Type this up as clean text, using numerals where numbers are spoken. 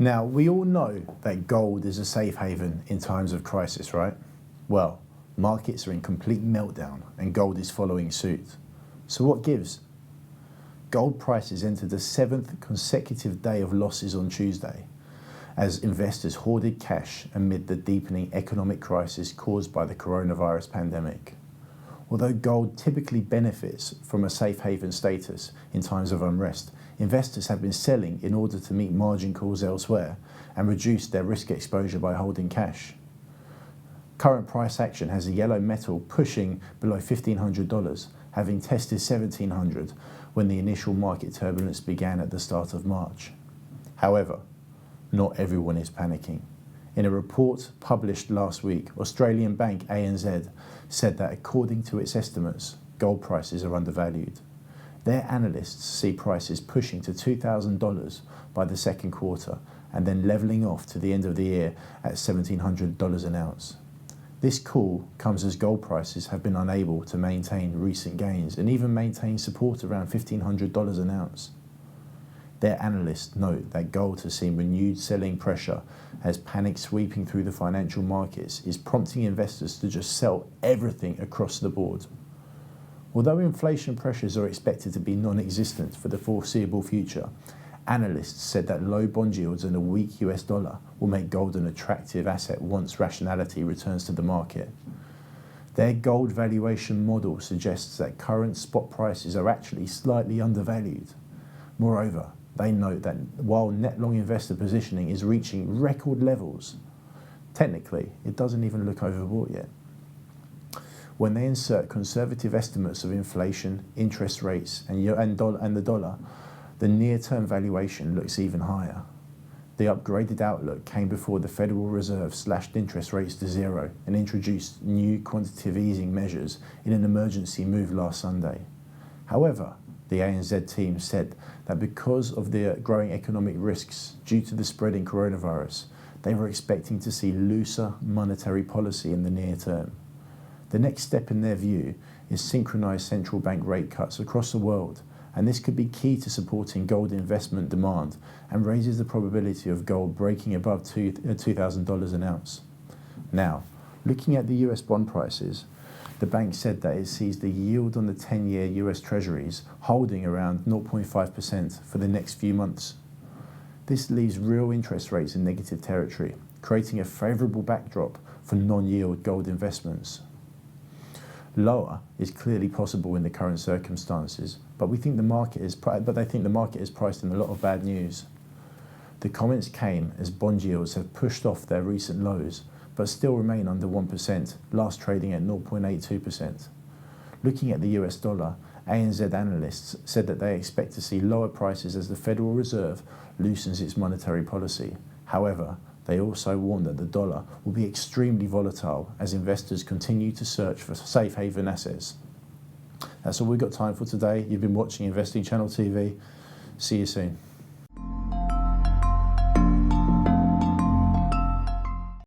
Now, we all know that gold is a safe haven in times of crisis, right? Well, markets are in complete meltdown and gold is following suit. So what gives? Gold prices entered the 7th consecutive day of losses on Tuesday as investors hoarded cash amid the deepening economic crisis caused by the coronavirus pandemic. Although gold typically benefits from a safe haven status in times of unrest, investors have been selling in order to meet margin calls elsewhere and reduce their risk exposure by holding cash. Current price action has the yellow metal pushing below $1,500, having tested $1,700 when the initial market turbulence began at the start of March. However, not everyone is panicking. In a report published last week, Australian bank ANZ said that according to its estimates, gold prices are undervalued. Their analysts see prices pushing to $2,000 by the second quarter and then levelling off to the end of the year at $1,700 an ounce. This call comes as gold prices have been unable to maintain recent gains and even maintain support around $1,500 an ounce. Their analysts note that gold has seen renewed selling pressure as panic sweeping through the financial markets is prompting investors to just sell everything across the board. Although inflation pressures are expected to be non-existent for the foreseeable future, analysts said that low bond yields and a weak US dollar will make gold an attractive asset once rationality returns to the market. Their gold valuation model suggests that current spot prices are actually slightly undervalued. Moreover, they note that while net long investor positioning is reaching record levels, technically it doesn't even look overbought yet. When they insert conservative estimates of inflation, interest rates, and the dollar, the near-term valuation looks even higher. The upgraded outlook came before the Federal Reserve slashed interest rates to zero and introduced new quantitative easing measures in an emergency move last Sunday. However, the ANZ team said that because of the growing economic risks due to the spreading coronavirus, they were expecting to see looser monetary policy in the near term. The next step in their view is synchronized central bank rate cuts across the world, and this could be key to supporting gold investment demand and raises the probability of gold breaking above $2,000 an ounce. Now, looking at the US bond prices, the bank said that it sees the yield on the 10-year US Treasuries holding around 0.5% for the next few months. This leaves real interest rates in negative territory, creating a favourable backdrop for non-yield gold investments. Lower is clearly possible in the current circumstances, but they think the market is priced in a lot of bad news. The comments came as bond yields have pushed off their recent lows, but still remain under 1%, last trading at 0.82%. Looking at the US dollar, ANZ analysts said that they expect to see lower prices as the Federal Reserve loosens its monetary policy. However, they also warned that the dollar will be extremely volatile as investors continue to search for safe haven assets. That's all we've got time for today. You've been watching Investing Channel TV. See you soon.